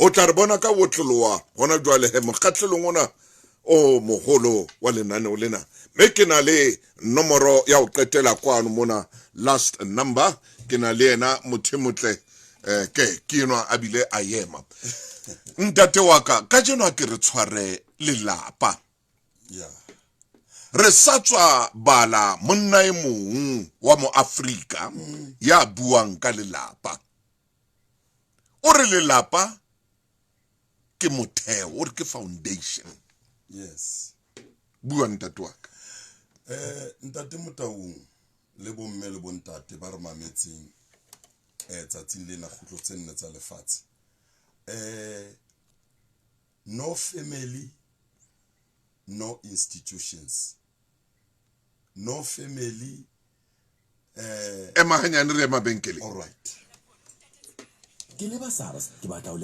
o tla re bona ka botloloa gona jwale he mokgatlhelong ona o mogolo wa lenaneo lena mme ke na le nomoro ya go qetela kwano mona last number ke na le ena mothemotle ke enwa a bile a ema ntate wa ka jeno ke re tshware lelapa re sa tswa bala monna e mong wa mo Afrika ya buang ka lelapa o re lelapa ke motheo o re ke foundation. Yes. Bua ntate wa ka. Ntate Motaung le bomme le bontate ba re mametseng tsatsing lena khutlo tse nne tsa lefatshe. No family, no institutions. No family. Emahanyane re mabenkele. All right.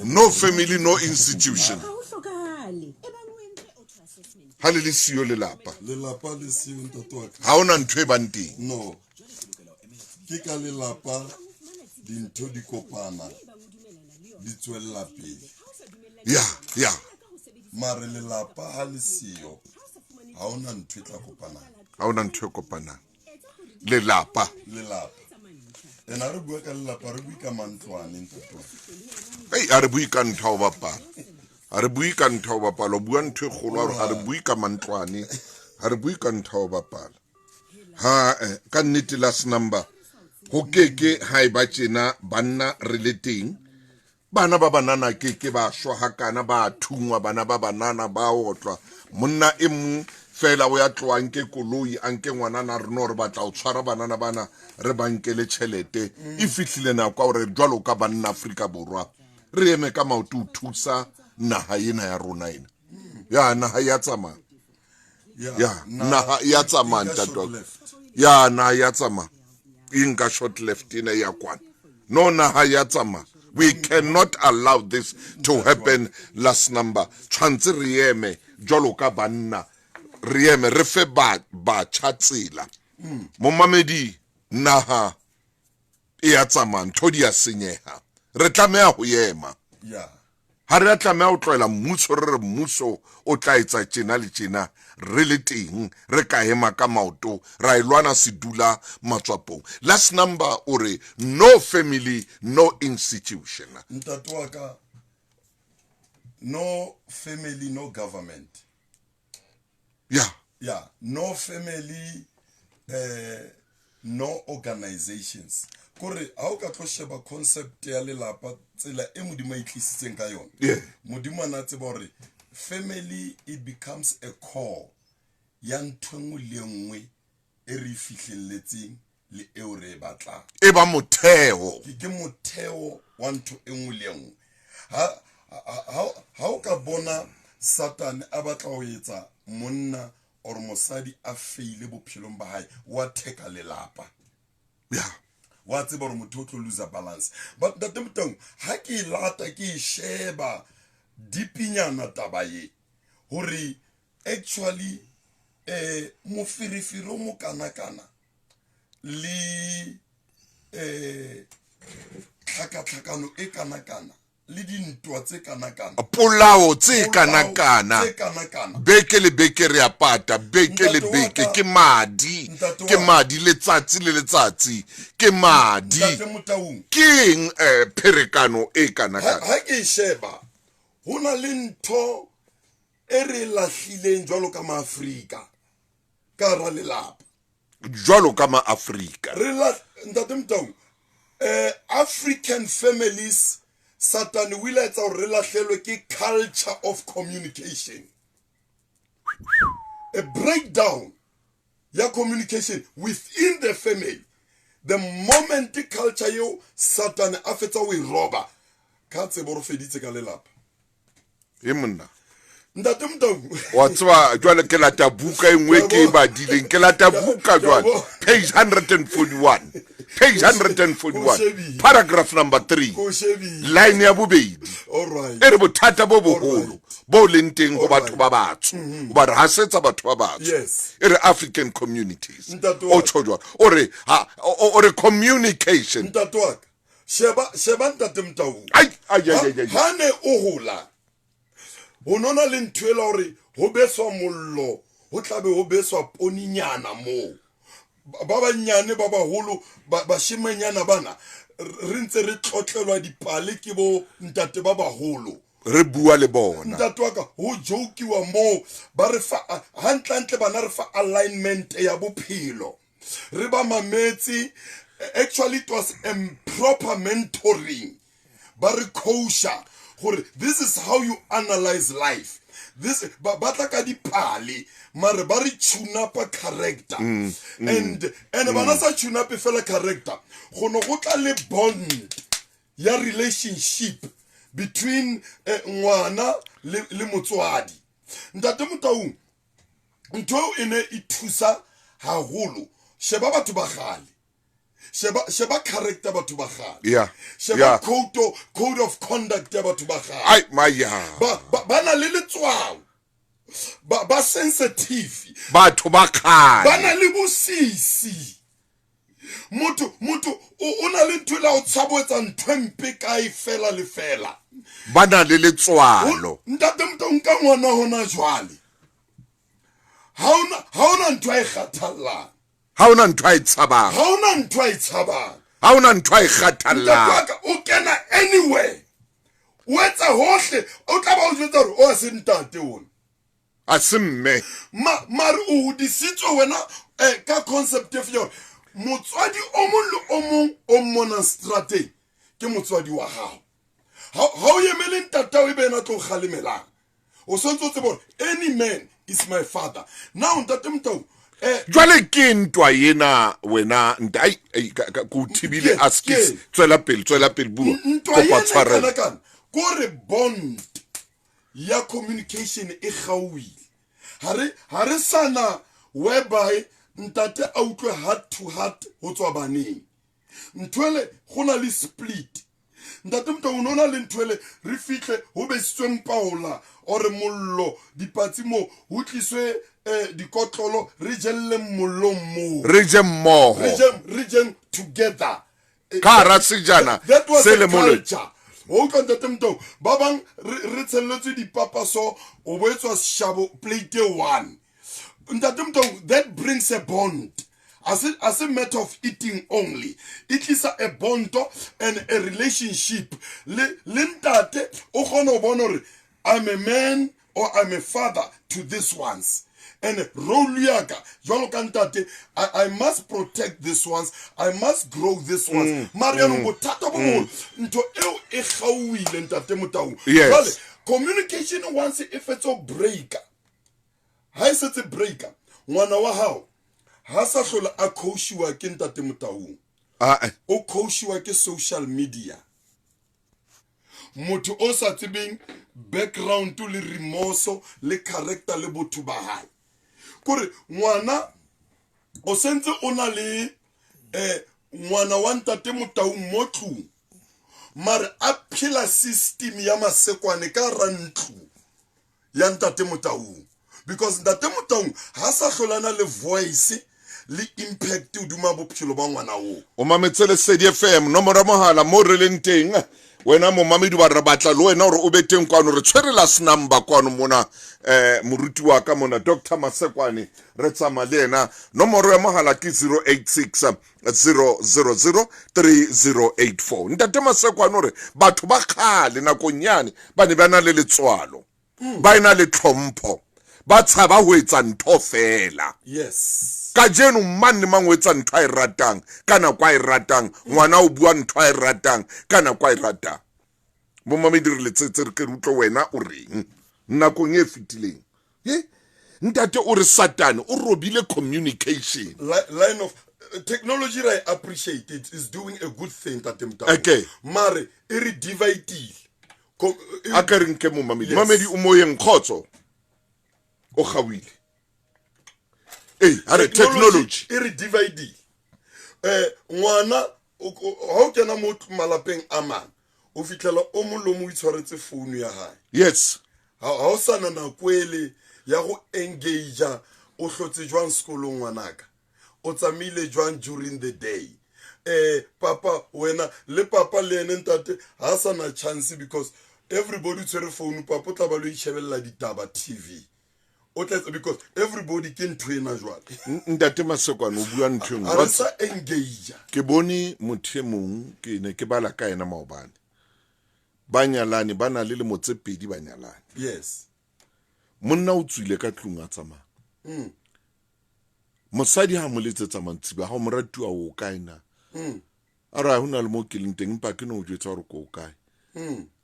No family, no institution. Halele siyo lelapa. Lelapa le siyo ntate wa ka. Ha ona ntwe banteng. No. Ke ka lelapa dintho di kopana di tswella pele. Ya. Mare lelapa ha le siyo ha ona ntwe tla kopana. Ha ona ntwe kopana. Lelapa. Ena re bua ka lelapa re bua ka mantlwane ntate wa. A re bui ka ntho o bapala. A re bui ka ntho o bapala o bua ntho e kgolo a re bui ka mantlwane. A re bui ka ntho o bapala. Ha ka nnete last number ho keke ha e ba tjena banna re le teng bana ba banana keke ba shwa hakana ba thungwa bana ba banana ba otlwa monna e mong fela o ya tloang ke koloi anke ngwana na re no re batla o tshwara banana bana re bankele tšhelete e fihlile na kwa re jwalo ka banna Afrika Borwa re eme ka maoto thusa naha ena ya rona ena ya naha ya tsama ya naha ya tsama ntatwa ya naha ya tsama inga short left ina ya kwana no naha ya tsama. We cannot allow this to happen last number tshwantse re eme jwalo ka banna re eme re fe ba chatsila mo mamedi naha e ya tsama ntho di ya senyeha re tlameha ho yema ha re tlameha ho tloela mmuso re mmuso o tla etsa tjena le tjena re le teng re ka hema ka maoto ra ilwana sedula matswapong last number ore no family no institution. Ntate wa ka no family no government. No family no organizations. Kore ha o ka tlo sheba concept ya lelapa tsela e modimo a itlisitseng ka yona modimo a natse ba hore family it becomes a core ya ntho engwe le engwe e re fihlelletseng le e o re batlang e ba motheo ke motheo wa ntho engwe le engwe ha o ka bona Satan a batla ho etsa monna or mosadi a feile bophelong ba hae wa theka lelapa wa tseba gore motho o tlo lose balance but ntate Motaung ha ke lata ke sheba dipinyana taba ye hore actually mofirifiri o mo kanakana le tlhakatlhakano e kanakana le dintwa tse kanakana polao tse kanakana beke le beke re apata beke le beke ke madi letsatsi le letsatsi ke madi ke pherekano e kanakana ha ke sheba hona le ntho e re lahlileng jwalo ka maAfrika ka ra lelapa jwalo ka maAfrika ntate Motaung African families Satan will etsa hore re lahlelwe ke culture of communication, a breakdown ya communication within the family. The moment the culture yo Satan a fetsa o e roba ka tsebo re feditse ka lelapa e monna ntate Motaung wa tswa jwale ke lata buka engwe ke ba dileng ke lata buka jwale page 141 paragraph number 3 line ya bobedi ere bothata bo boholo bo lenteng go batho ba batso ba re ha setsa batho ba batso ere African communities o tshojwa ore communication sheba ntate Mtaung ai ha ne o hola o nona le ntwela hore ho beswa mollo ho tlabe ho beswa poninyana mo ba banyane ba baholo ba shimenyana bana re ntse re tlotlelwa dipale ke bo ntate ba baholo re bua le bona ntate wa ka ho jokiwa mo ba re fa hantlantle bana re fa alignment ya bophelo re ba mametsi. Actually it was improper mentoring ba re coacha gore this is how you analyze life. This batla ka dipale mare ba re tune up a character and bana sa tune up fela character go no go tla le bond ya relationship between ngwana le motswadi. Ntate Mtaung ntho ene ithusa haholo sheba batho ba gale sheba character batho ba gale sheba code of conduct ya batho ba gale ai maya ba na le letswao ba sensitive batho ba gale ba na le bosisi motho o na le nthola o tshabotsa nthwempe kae fela le fela ba na le letswalo. Ntate Mtaung ka ngwana hona jwale ha ona ntho a ikgathallang ha ona ntho a itshabang ha ona ntho a itshabang ha ona ntho a ikgathallang o kena anywhere o etsa hohle o tla ba o jwetsa hore o se ntate ona a se mme mare o disitswe wena ka concept of your motswadi o mong le o mong o mmona strateng ke motswadi wa hao ha o yemele ntate o bena tlo khalemelang o sontso tsebo any man is my father. Now ntate Mtaung jwale ke ntwa yena wena ntai ku thibile askis tswela pele bua kopa tshwarela gore bond ya communication e gauile hare sana whereby ntate a utlwe heart to heart ho tswa baneng ntwele gona le split ntate Mtaung nona le ntwele re fihle ho besitsweng paola ore mollo dipatsi mo ho tliswe dikotlolo re jelle mollo mo re je mmoho re together ka ra sejana se le mollo o ka ntate Mtaung ba bang re tshelletswe dipapaso o boetswa shabo plate 1 ntate Mtaung that brings a bond as a matter of eating only it is a bond and a relationship le ntate o gona o bona hore I'm a man or I'm a father to these ones and role yaka jwalo ka ntate I must protect these ones, I must grow these ones. Mariano botata bo nto eo e gauile ntate Mtaung vale communication once if it's a breaker ha se a breaker ngwana wa hao ha sa hlola a coachiwa ke ntate Mtaung o coachiwa ke social media motho o sa tsebeng background le remorso le character le botho ba hae kore ngwana o sentse o na le ngwana wa ntate Mtaung mo tlung mare a phela system ya masekwane ka rantlu ya ntate Mtaung because ntate Mtaung ha sa hlolana le voice le impact uduma bophelo ba ngwana o mametsele Sedi FM nomoro mohala mo re leng teng wena mo mamedi ba re batla le wena hore o be teng kwano re tshwere last number kwano mona moruti wa ka mona Dr Masekwane re tsama le ena nomoro ya mohala ke 086 000 3084 ntate Masekwane hore batho ba khale nakonyane ba ne ba na le letswalo ba ina le tlhompho ba tshaba ho etsa ntho fela yes ka jeno man le mang o etsa ntho a ratang kana kwa e ratang ngwana o bua ntho a ratang kana kwa e ratang bo mamedi re letsetse re ke rutlo wena o reng nako nge fitileng ntate o re Satan o robile communication line of technology I appreciate it is doing a good thing Tate Mtaung okay mare e re divide a ka reng ke mo mamedi o moyeng khotso o gawile are technology e re divide ngwana ha o kena mo malapeng a mang o fitlela o mollo mo itshwaretse phone ya hae yes ha o sana na kwele ya go engage o hlotse jwang sekolong ngwanaka o tsamile jwang during the day papa wena le papa le ene ntate ha sana chance because everybody tsere phone papa tla ba lo itshebella ditaba TV o tla because everybody can train as well ntate Masekwane o bua ntho a re sa engage ke bone motho mong ke ne ke bala ka ena maobane ba nyalane ba na le motse pedi ba nyalane yes monna o tswile ka tlung a tsamaya mosadi ha mo letsetsa mantsiba ha mo ratuwa o kaina a ra hona le mo ke leng teng mpa ke no jwetsa hore ko kae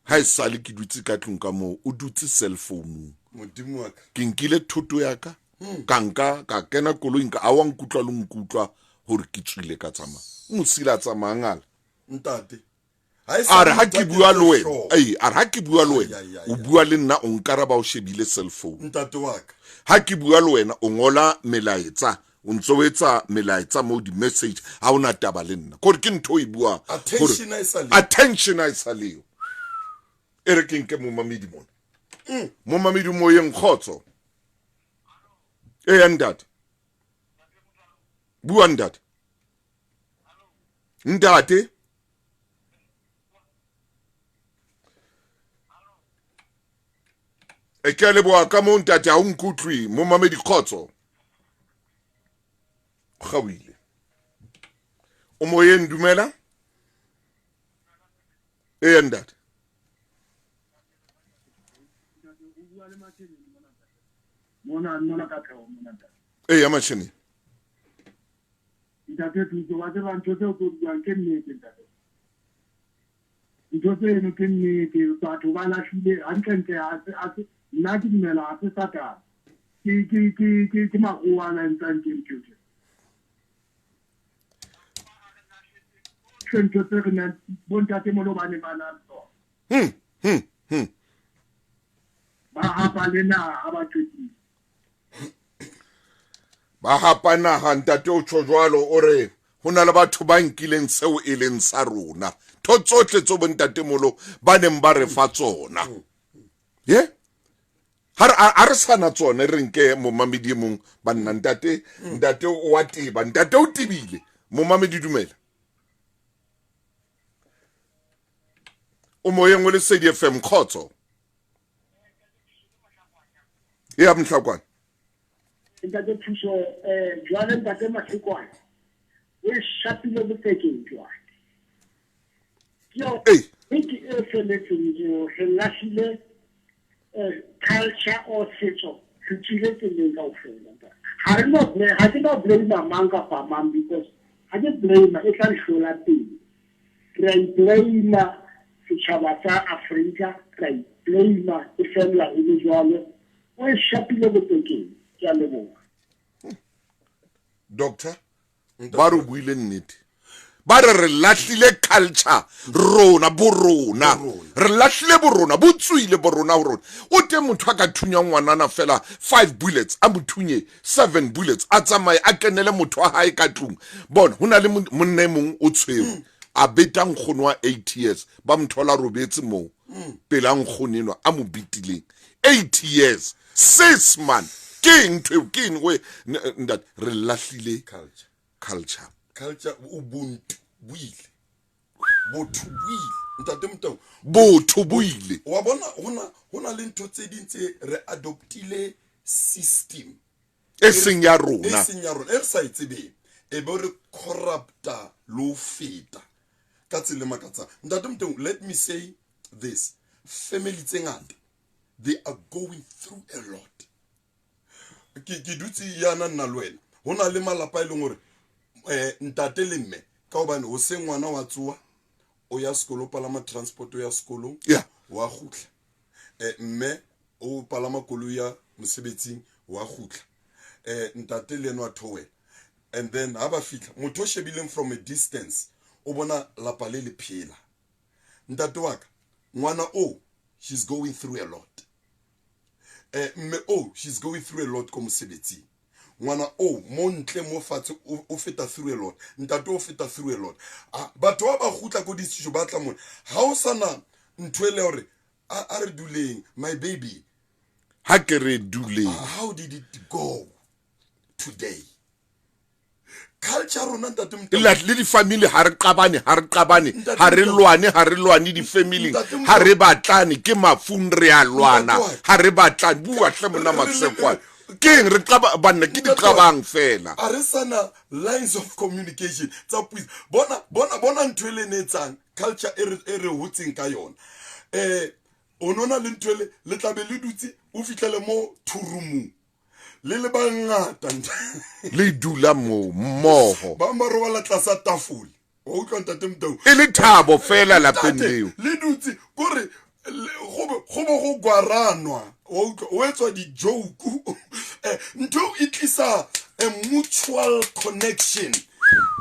ha e sale ke dutse ka tlung ka mo o dutse cell phone modimo wa ka ke nkile thoto ya ka ka kena koloing ka a wa nkutlwa le nkutlwa hore ke tswile ka tsama mosila tsamaya ngala ntate a re ha ke bua le wena a re ha ke bua le wena o bua le nna o nkara ba o shebile cell phone ntate wa ka ha ke bua le wena o ngola melaetsa o ntso etsa melaetsa mo di message ha ona taba le nna gore ke ntho e bua attention a isaleo ere ke nke mo mamedi mona mo mamedi mo yeng khotso ntate bua ntate ntate ke a leboha ka mo ntate ha o nkutlwe mo mamedi khotso gawile o moyeng dumela ntate ya machine ntate thuso wa tseba ntho tseo ke buang ke nnete ntate ntho tseno ke nnete batho ba lahlile hantlentle nna ke dumela ha se satana ke makgowa a ntsang ke ntho ntho tse re nang bontatemolo ba ne ba na tsona ba hapa le naha ba qetile ba hapa naha ntate o tsho jwalo o re ho na le batho ba nkileng seo e leng sa rona tho tsohle tso bontatemolo ba neng ba re fa tsona ha re sana tsone re nke momamedi mong ba nna ntate o wa tiba ntate o tibile momamedi dumela o moyeng o le Sedi FM khotso ya Mhlakwana ntate thuso jwale ntate Masekwane o shapile botsekeng jwale ke feletseng re lahlile culture or setso se tsile tseleng kaofela ha ke no blame mang kapa mang because ha ke blame e tla hlola pele re blame setjhaba sa Afrika ra blame e fela e le jwalo o shapile botsekeng ke a leboha doctor ba re buile nnete ba re lahlile culture rona borona re lahlile borona bo tswile borona ho rona o te motho a ka thunya ngwanana fela 5 bullets a mothunye 7 bullets a tsamaye a kenele motho wa hae ka tlung bona hona le monna mong o tshweu a beta nkgono wa 8 years ba mthola robetse mo pela nkgonenwa a mo bitileng 8 years 6 man king to king we that re lahlile culture ubuntu buile botho buile ntate motho botho buile wa bona hona le ntho tse ding tse re adoptile system eseng ya rona e sa itsebe e be re corrupta lo feta ka tsele makatsa ntate motho let me say this family tse ngata they are going through a lot ke dutse yana nna le wena hona le malapa e leng hore ntate le mme ka hobane o se ngwana wa tsoa o ya sekolo palama transport o ya sekolo wa khutla mme o palama koloi ya mosebetsing wa khutla ntate le eno a thowela and then ha ba fitla motho shebileng from a distance o bona lapa le phela ntate wa ka ngwana she's going through a lot mme she's going through a lot ko mosebetsing ngwana mo ntle mo fatshe o feta through a lot ntate o feta through a lot batho ba khutla ko ditshitsho ba tla mona ha o sana ntwele hore a re duleng my baby ha ke re duleng how did it go today culture rona ntate le di-family ha re qabane ha re lwane di-family ha re batlane ke mafung re a lwana ha re batlane bua hle mona Masekwane keng re banna ke diqabang fela a re sana lines of communication tsa puisa bona ntho le netsang culture e re hotseng ka yona o nona le ntho le tlabe le dutse o fitlhele mo thurumong le bangata le dula mmoho ba maroba tlasa tafole o utlwa ntate Mtau e le thabo fela lapeng leo le dutse gore go gwaranwa o etswa di-joke ntho e tlisa a mutual connection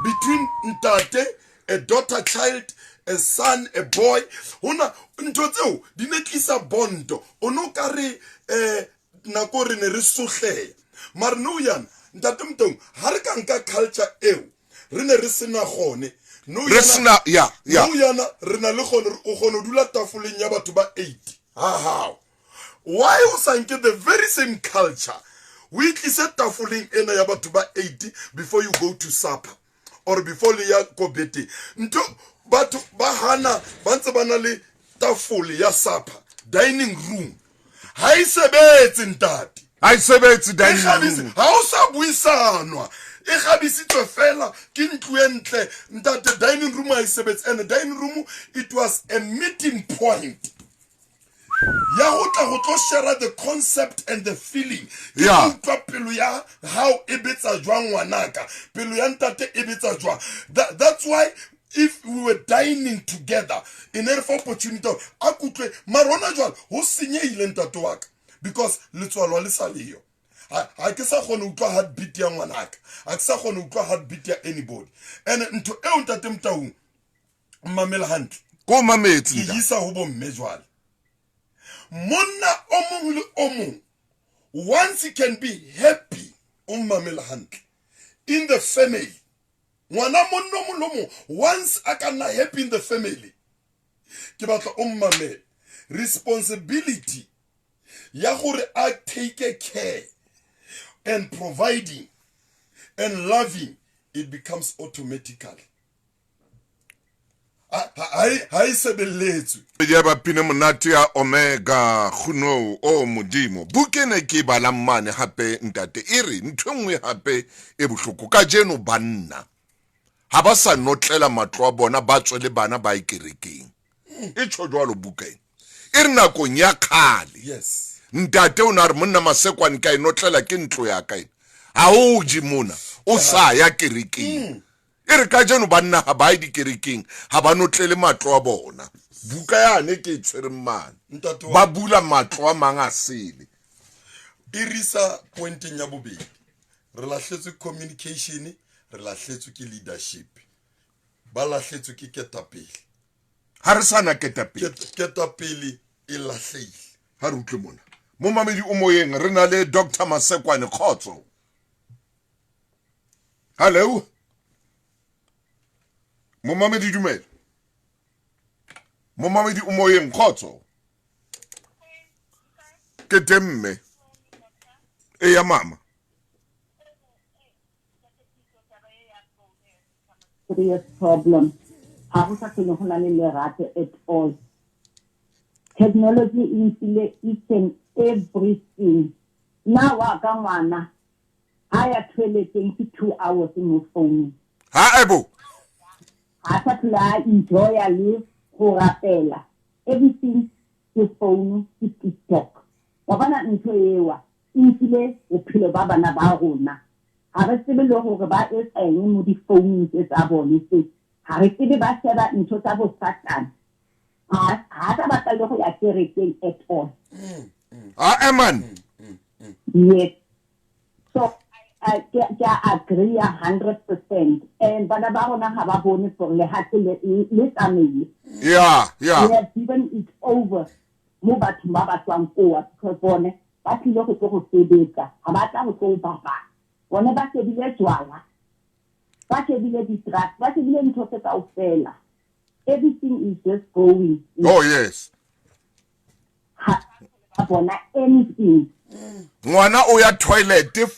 between ntate, a daughter child, a son, a boy. Hona ntho tseo di ne tlisa bondo ono ka re nako re ne re sohle mar no yana ntate Mtau ha re ka nka culture eo re ne re sena gone no yana re na le gone o gone dula tafoleng ya batho ba 8 how why o sanke the very same culture we tlise tafoleng ena ya batho ba 80 before you go to supper or before le ya go bete nto batho ba hana ba ntse bana le tafole ya supper dining room ha isebetse ntate ha isebetse dining room ha o sa buisanwa e gabisitswe fela ke ntlo entle ntate dining room ha isebetse and the dining room it was a meeting point ya go tlo share the concept and the feeling yeah pelo ya how e betsa jwang ngwanaka pelo ya ntate e betsa jwang that's why if we were dining together in every opportunity akutlwe marona jwang ho senyehile ntate wa ka because letswalo le sa leyo ha ke sa gone utlwa heartbeat ya ngwanaka ha ke sa gone utlwa heartbeat ya anybody and nto e o ntate Mtau mmamela hantle ko mametsi ke isa ho bo mmejwale monna o mong le o mong once he can be happy ummamela hantle in the family ngwana monna o mong once a kana happy in the family ke batla ummamela responsibility ya gore a take care and providing and loving it becomes automatically I sebeletswe ya ba pina monate ya Omega Khuno o modimo bukene ke bala mmane hape ntate ere nthongwe hape e bohloko ka jeno banna ha ba sa notlela matlo a bona ba tswele bana ba ikerekeng e tshojwalo bukeng ere nako nya khale yes ntate o na re monna Masekwane ka inotlela ke ntlo ya ka ha o ji mona o sa ya kerekeng ere ka jeno banna ha ba di kerekeng ha ba notlele matlo a bona buka yane ke tshwereng mane ba bula matlo a manga sele irisa pointing ya bobedi re lahletswe communication re lahletswe ke leadership ba lahletswe ke ketapele ha re sana ketapele e lahlehile ha re utlwe mona mo mamedi o moyeng re na le Dr Masekwane Khotso hello mo mamedi dumela mo mamedi o moyeng Khotso ke temme e ya mama serious problem. Ha go sa tlhole go na le lerato at all. Technology in each and everything. Now wa ka ngwana a ya toileting for 2 hours mo phone. ha ebo Ha sa tlhole enjoy a le go rapela. Everything is phone, is TikTok. Wa bana ntho ewa intile bophelo ba bana ba rona. Ha re tsebe le gore ba etseng mo di phone tsa bone tse. Ha re tsebe ba sheba ntho tsa bo Satan. Ha ta batla le go ya kerekeng at all. man Yes. So I agree 100%. And bana ba rona ha ba bone for le ha le tsamile. yeah We have given it over. Mo batho ba ba tswang koa because bone ba tlile go sebetsa ha ba tla go baba bone ba sebile jwala ba sebile di-drugs ba sebile ntho tse kaofela everything is just going oh yes ha bona anything ngwana o ya toilet 2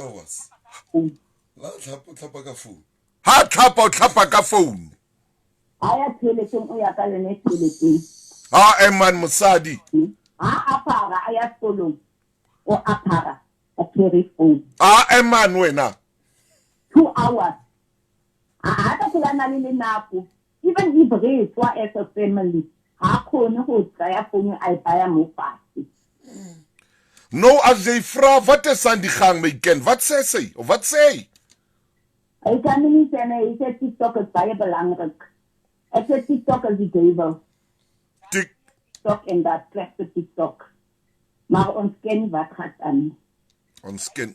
hours la tlhapa ka phone ha tlhapa o tlhapa ka phone aya toileteng o ya ka yone toileteng ha man mosadi ha apara aya sekolong o apara a carry phone ha man wena 2 hours ha ta kula na le nako even if re tswa as a family ha khone go tsaya phone a baya mo fatshe no as jy vra wat is aan die gang my kind wat sê sy of wat sê hy kan nie sê nee hy sê TikTok is baie belangrik ek sê TikTok is die duivel TikTok en dat slechte TikTok maar ons ken wat gaat aan ons ken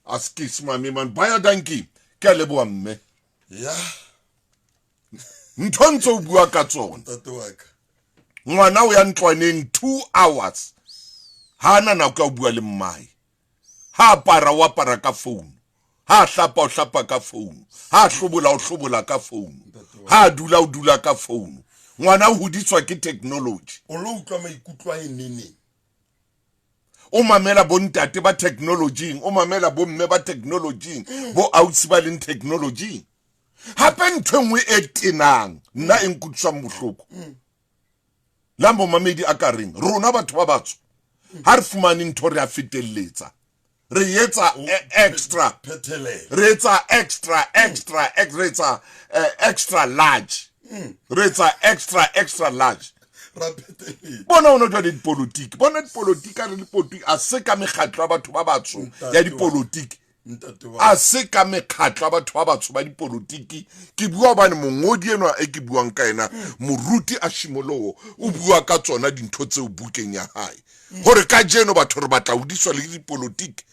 askies mami man baie dankie ke leboa mme ja nthontsho o bua ka tsona ntate wa ka ngwana o ya ntlwaneng 2 hours ha na na ka bua le mmae ha para wa para ka phone ha hlapa o hlapa ka phone ha hlobola o hlobola ka phone ha dula o dula ka phone ngwana o hoditswa ke technology o lo utlwa maikutlo a enene o mamela bontate ba technology o mamela bomme ba technology bo outsi ba leng technology hape nthwe e tenang nna e nkutswa mohloko la mo mamedi a ka reng rona batho ba batso ha re fumane ntho re a feteletsa re yetsa extra phetele re yetsa extra re yetsa extra large re yetsa extra large ra phetele bona ona jwa dipolitiki bona dipolitiki a re dipolitiki a se ka mekgatlo ya batho ba batso ya dipolitiki ntate wa a se ka mekgatlo ya batho ba batso ba dipolitiki ke bua bane mongodi eno e ke buang ka ena moruti a shimoloho o bua ka tsona dintho tseo bukeng ya hae hore ka jeno batho re batla udiswa le dipolitiki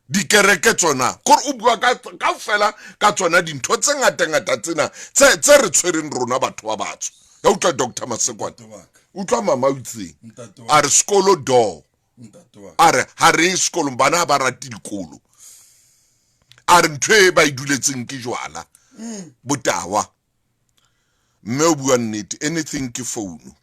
dikereke tsona gore o bua ka fela ka tsona dintho tse ngata tsena tse re tshwereng rona batho ba batso ya utlwa Dr. Masekwane utlwa mama utseng a re skolo do a re ha re skolo bana ba rati dikolo a re ntwe ba iduletseng ke jwala botawa mme o bua nnete anything ke phone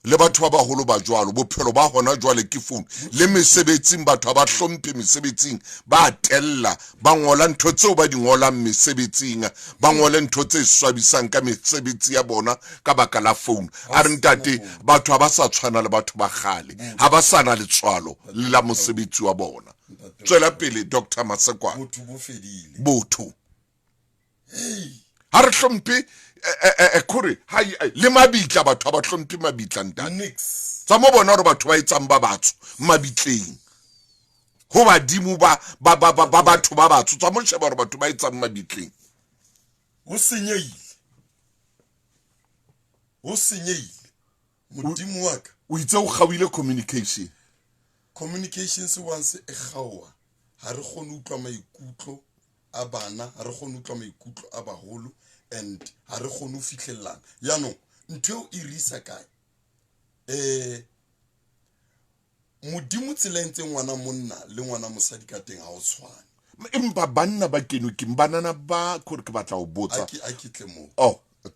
le batho ba baholo ba jwalo bophelo ba hona jwale ke phone le mesebetsing batho ba hlomphe mesebetsing ba tella ba ngola ntho tseo ba di ngolang mesebetsing ba ngola ntho tse swabisang ka mesebetsi ya bona ka baka la phone a re ntate batho ba sa tshwana le batho ba khale ha ba sana le tswalo la mosebetsi wa bona tswela pele Dr. Masekwane botho bo fedile botho ha re hlomphe kore hai le mabitla batho ba hlomphe mabitla ntana nix tsa mo bona hore batho ba etsang ba batso mabitleng ho badimo ba batho ba batso tsa mo sheba hore batho ba etsang mabitleng o senyehile modimo wa ka o itse o gawile communications once e gawa ha re kgone utlwa maikutlo a bana ha re kgone utlwa maikutlo a baholo and ha re kgone fihlellana yaanong ntho e risa kae modimo tselentse ngwana monna le ngwana mosadi ka teng ha o tshwane empa banna ba keno ke banana ba gore ke batla o botsa a kitle mo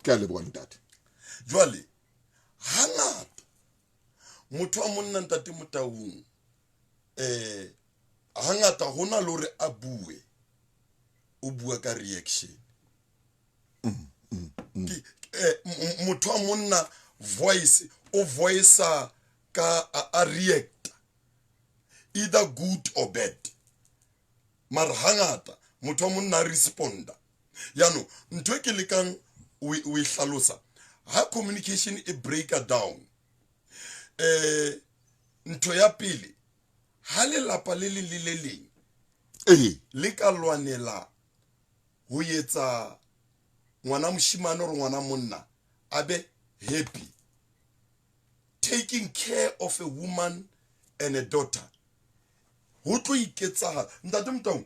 ke a leboga ntate jwale hangata motho wa monna ntate Motaung hangata hona le hore a bue o bua ka reaction motho wa monna voice ka a react either good or bad mara hangata motho wa monna responda yano ntwe ke lekang o e hlalosa ha communication e break down ntho ya pele ha le lapa le leng le ka lwanela ho yetsa ngwana moshimane re ngwana monna abe happy taking care of a woman and a daughter ho tlo iketsa ntate Motaung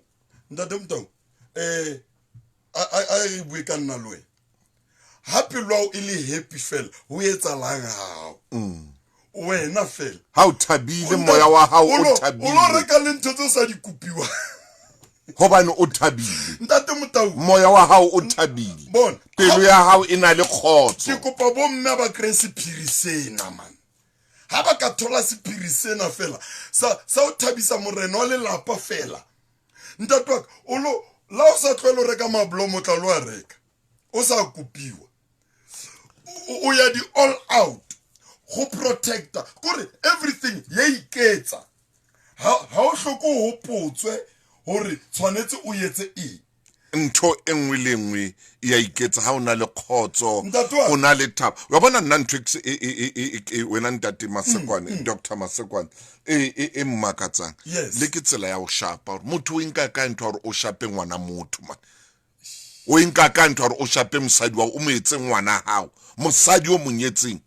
a bue ka nna le wena happy lo ile happy fell ho etsa lang hao wena fela ha o thabile moya wa hao o thabile o lo reka le ntho tse sa di kupiwa hobane o thabile ntate Motaung moya wa hao o thabile bona pelo ya hao e na le khotso ke kopa bo mme ba kresi phirisena man ha ba ka thola sephirisena fela sa o thabisa morena wa le lapa fela ntate wa ka la o sa tlwele o reka mablomo tla lo a reka o sa kopiwa o ya di all out go protecta kore everything ye iketsa ha o hloko ho potswe hore tshwanetse o yetse ntho engwe le engwe ya iketsa ha ona le khotso ona le thaba wa bona nna ntho wena ntate Masekwane Dr. Masekwane e mmakatsang le ke tsela ya o shapa motho o inka ka ntho hore o shape ngwana motho man o inka ka ntho hore o shape mosadi wa o mo etse ngwana hao mosadi o monyetseng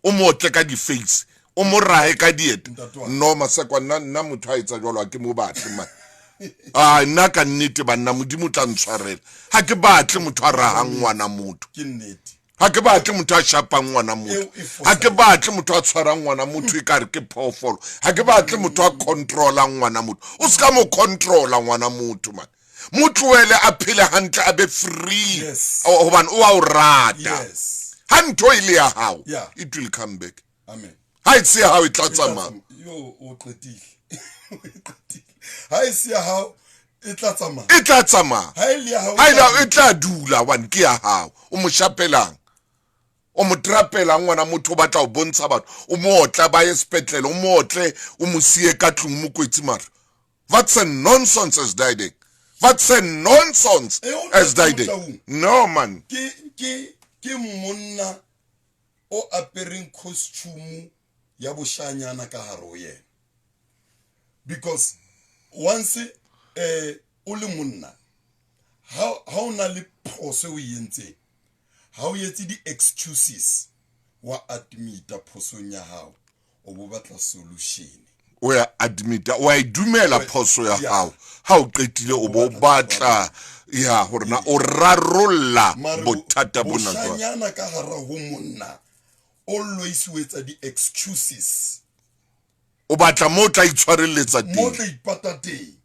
o motle ka di face o mo rahe ka dieta no Masekwane nna motho a etsa jwalo ke mo batle man nna ka nnete banna modimo tla ntshwarela ha ke batle motho a rahang ngwana motho ke nnete ha ke batle motho a shapang ngwana motho ha ke batle motho a tshwarang ngwana motho e kare ke phoofolo ha ke batle motho a controla ngwana motho o ska mo controla ngwana motho man motho wele a phele hantle a be free hobane o a o rata ha ntho ile ya hao it will come back amen ha itse how it tla tsamaya yo o qetile ha ise ya hao e tla tsamaya ha ile ya hao e tla dula one ke ya hao o mo shapelang o mo trapela ngwana motho ba tla o bontsha batho o motla ba ye sepetlele o motle o mo sie ka tlung mo kwetsi mara what's a nonsense as died what's a nonsense as died no man ke monna o apering costume ya boshanyana ka haro yena because once o le monna ha o na le phoso o yentse ha o yetse di excuses wa admita phosong ya hao o bo batla solution o ya admita o a dumela phoso ya hao ha o qetile o bo batla ya hore na o rarolla bothata bona jwa boshanyana ka hara ho monna always wetsa di excuses o batla mo tla itshwarelletsa teng mo tla ipata teng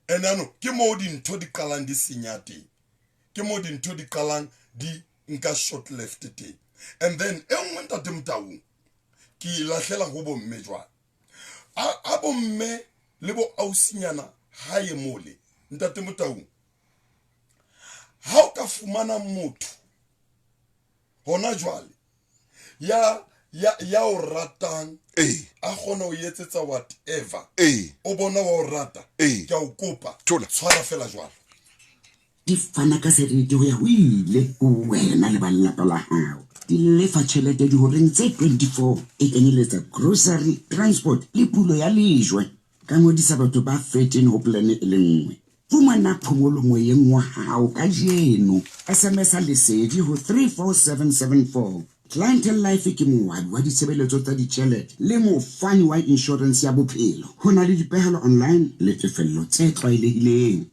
and ano ke mo dintho di qalang di senya teng ke mo dintho di qalang di nka short left teng and then engwe ntate Mtaung ke lahlela go bomme jwa a bomme le bo ausinyana ha ye mole ntate Mtaung ha o ka fumana motho hona jwale ya o ratang a gona o yetsetsa whatever o bona wa o rata ke a o kopa tshwara fela jwalo di fana ka seriti go ya ho ile wena le balelapa la hao di lefa tšhelete di horeng tse 24 e kenyeletsa grocery transport le pulo ya lejwe ka ngodisa batho ba 13 ho plane e le nngwe fumana phomolo moyeng wa hao ka jeno SMS lesedi ho 34774 Clientele Life ke moabi wa ditshebeletso tsa ditšhelete le mofani wa insurance ya bophelo ho na le dipehelo online le tefello tse tlwaelehileng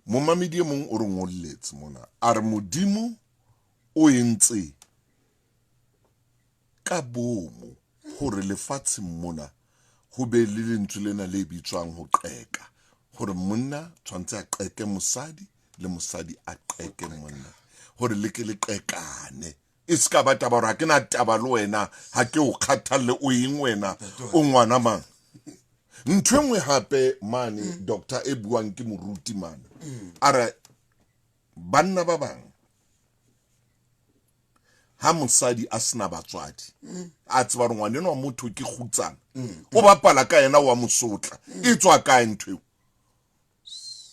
mo mamedi mong o re ngolletse mona a re modimo o entse ka bomo hore lefatshe mona ho be le lentswe lena le bitswang ho qeka hore monna tshwantse a qeke mosadi le mosadi a qeke monna hore le ke le qekane iska ba taba ra ke na taba le wena ha ke o kgathalle o eng wena o ngwana mang ntwengwe hape mane doctor e buang ke moruti mane ara banna ba bang ha mosadi a sena batswadi a tseba re ngwana no motho ke khutsana o bapala ka yena wa mosotla e tswa ka ntwe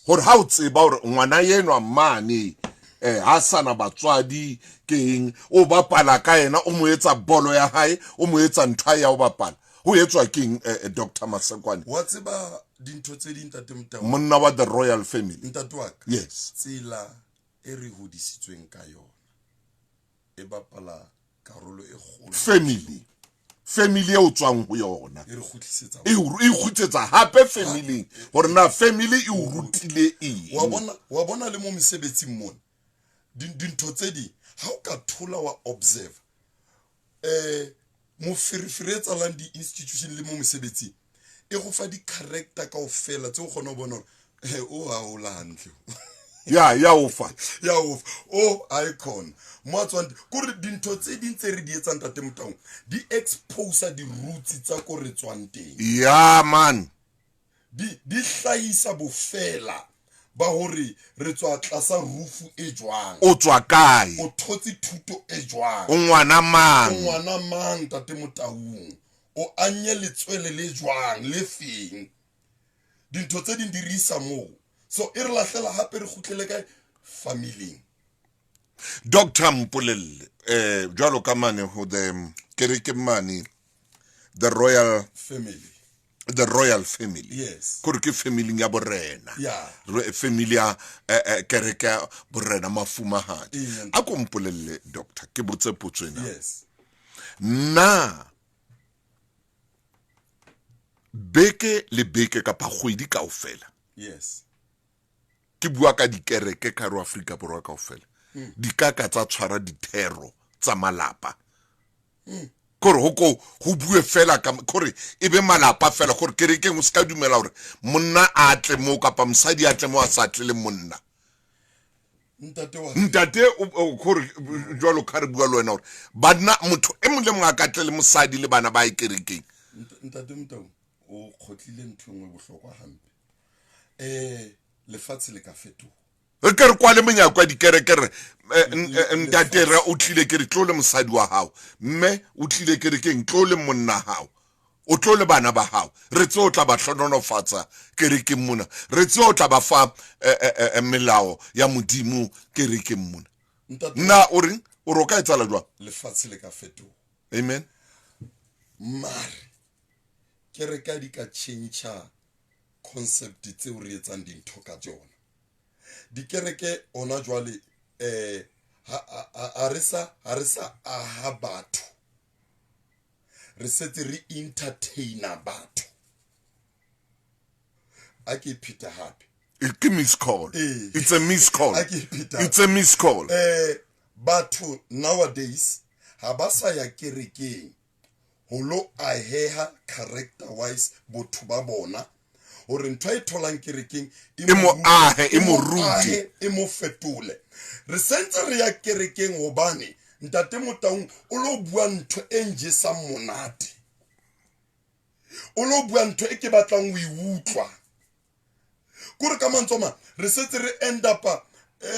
hore ha o tseba hore ngwana yenwa mane ha sana batswadi keng o bapala ka yena o mo etsa bolo ya hae o mo etsa ntwa ya o bapala ho etswa keng Dr. Masekwane wa tseba dintho tse di ntate Mtaung monna wa the royal family ntate wa ka yes tsela e re hodisitsweng ka yona e bapala karolo e kgolo family e o tswang ho yona e re khutlisetsa e khutsetsa hape family hore na family e o rutile wa bona le mo mesebetsing mona dintho tse di ha o ka thola wa observe mo firfiretsa land institution le mo mesebetsing e go fa di character ka ofela tse o gona bona o ha o la hantle ya ofa o icon mo tswang gore dintho tse di ntse re di etsa ntate Mtaung di expose di roots tsa go re tswang teng ya man di hlahisa bofela ba hore re tswa tlasa rufu e jwang, o tswa kae, o thotse thuto e jwang, o ngwana o mang, ngwana mang tate Motaung, o anye letswele le jwang le feng. Dintho tse ding di re isa moo, so e re lahlela hape re kgutlele kae family. Dr. Mpolelle jwalo ka mane ho ke mane the royal family, Yes. kore ke family ya borena, Yeah. family ya kereke borena mafumahadi. Amen. A ko mpolelle doctor ke botse potso ena, Yes. na beke le beke ka pa kgwedi kaofela Yes. ke bua ka dikereke ka ro Afrika borwa kaofela di ka tsa tshwara dithero tsa malapa, kore ho bue fela ka kore e be malapa fela, kore kereke mo ska dumela hore monna a tle mo kapa mosadi a tle mo a sa tle le monna. Ntate kore jwalo ka re bua le wena hore bana motho e mong le mong a ka tle le mosadi le bana ba e kerekeng. Ntate Motaung o khotlile ntho engwe bohlokwa hampe. Lefatshe le ka fetoha. Re ke re kwa le monyako di kerekere ntate re o tlile ke re tlo le mosadi wa hao, mme o tlile ke re ke ntlo le monna hao, o tlo le bana ba hao, re tse o tla ba hlononofatsa ke re ke mona, re tse o tla ba fa melao ya modimo ke re ke mona. Na o reng o roka etsala jwa Lefatshe le ka fetoha. amen. Mare kereka di ka change concept tseo re etsang dintho ka tsona. Dikereke ona jwale ha re sa aha batho, re setse re entertaina batho. A ke pheta hape, It's a miss call. It's a miss call. Peter. It's a miss call. Batho nowadays ha ba sa ya kerekeng ho lo aheha character wise botho ba bona, hore ntho e tholang kerekeng E mo ahe, e mo rute. e mo fetole. Re sentse re ya kerekeng hobane ntate Motaung o lo bua ntho e njesang monate, o lo bua ntho e ke batlang ho e utlwa. Kore ka mantsoma re setse re end up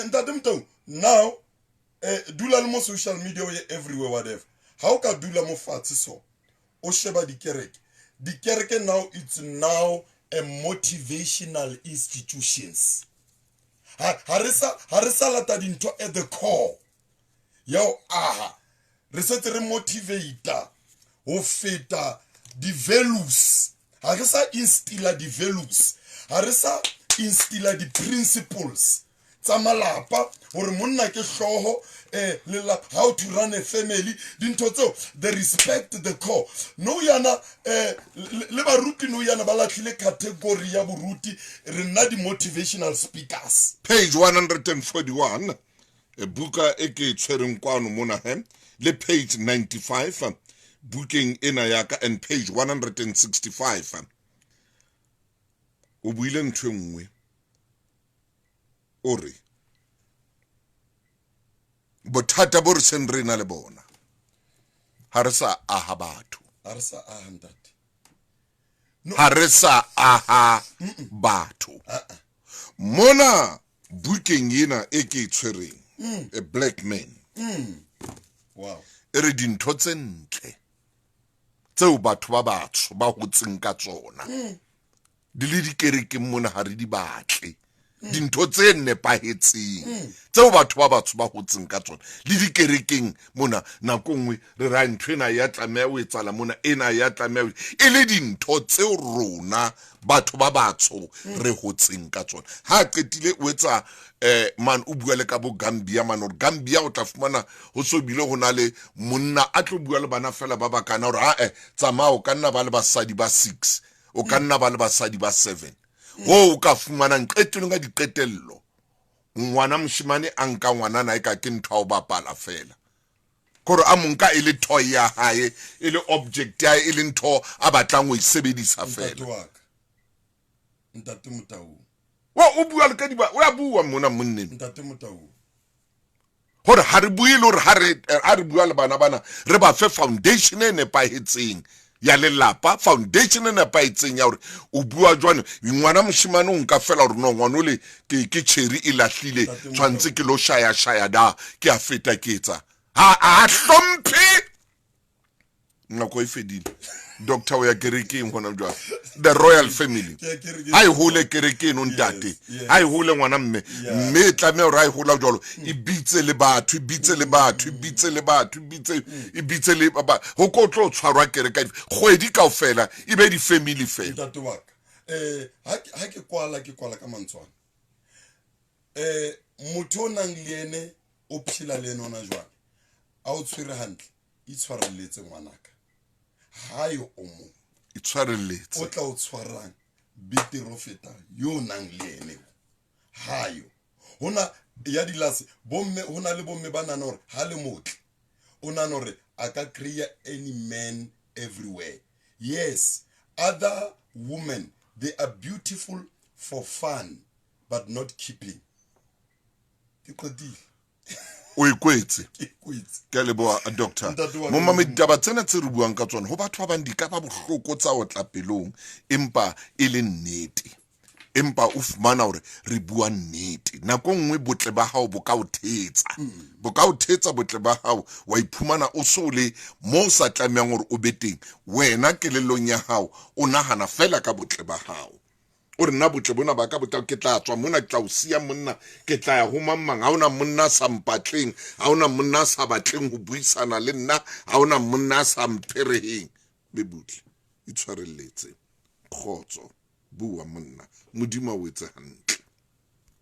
ntate Motaung now dula le mo social media o ye everywhere whatever. Ha o ka dula mo fatshe so o sheba dikereke now, it's now a motivational institutions. Ha re sa lata dintho at the core. Yo aha re setse re motivate ho feta di values, ha re sa instilla di values, ha re sa instilla di principles tsa malapa, hore monna ke hloho how to run a family, dintho tseo, the respect the core. No yana le baruti no yana ba latlhile category ya boruti, re nna di motivational speakers. Page 141 buka e ke tshwereng kwano mona le page 95 booking ena yaka, and page 165 o buile ntho nngwe o re bothata bo re seng re na le bona ha re sa aha batho, Ha re sa aha ntate. ha re sa aha batho. Mona booking ena e ke tshwereng a black man Wow. e re dintho tse ntle tseo batho ba batsho ba hotseng ka tsona di le dikerekeng mona ha re di batle, dintho tse nepahetseng tseo batho ba batsho ba hotseng ka tsona le dikerekeng mona nako nngwe re ra ntho ena ya tlameha o etsala mona, ena ya tlameha e le dintho tseo rona batho ba batsho re hotseng ka tsona. Ha qetile o etsa man o bua le ka bo Gambia man, or Gambia o tla fumana ho so bile ho na le monna a tlo bua le bana fela ba bakana hore tsamaya o ka nna ba le basadi ba 6, o ka nna ba le basadi ba 7. Ho o ka fumana nqetelong ga diqetello ngwana moshimane a nka ngwanana e ka ke ntho o bapala fela, kore a monka e le toy ya hae, e le object ya e le ntho a batlang ho e sebedisa fela. Ntate Motaung. O bua le ka diba o ya bua mona monneng Ntate Motaung. hore ha re bue le hore ha re bua le bana re ba fe foundation e nepahetseng ya lelapa foundation e nepaetseng ya gore o bua jwane ngwana moshimane o nka fela gore no ngwana ole ke cherry e lahlile tshwantse ke lo shaya da ke a feta ke etsa a hlomphe nako e fedile doctor o ya kerekeng gona jwa the royal family ha e hole kerekeng o ntate ha e hole ngwana mme tlame o ra e hola jwalo e bitse le batho e bitse le baba ho ko tlo tshwarwa kereka kgwedi kaofela e be di family fela ntate wa ka ha ke kwala ka mantswana motho o nang le ene o phila le ene ona jwang a o tshwere hantle e tshwarelletse ngwanaka hayo o mo e tshwarelletse o tla o tshwarang bitero feta yo nang le ene hayo hona ya dilase bomme hona le bomme ba nana hore ha le motle o nana hore a ka create any man everywhere. Yes, other women, they are beautiful for fun but not keeping. o ikwetse ke le boa doctor mo mama ditaba tsena tse re buang ka tsona ho batho ba bandi ka ba bohloko tsa o tla pelong empa e le nnete empa o fumana hore re bua nnete nako nngwe botle ba hao bo ka o thetsa botle ba hao wa iphumana o sole mo sa tlameang hore o beteng wena ke lelong ya hao o nahana fela ka botle ba hao o re nna botle bona ba ka botla ke tla tswa mona ke tla o sia monna ke tla ya ho mamang ha ona monna sa mpatleng ha ona monna sa batleng ho buisana le nna ha ona monna sa mphereheng be butle itshwarelletse khotso bua monna modimo o etse hantle.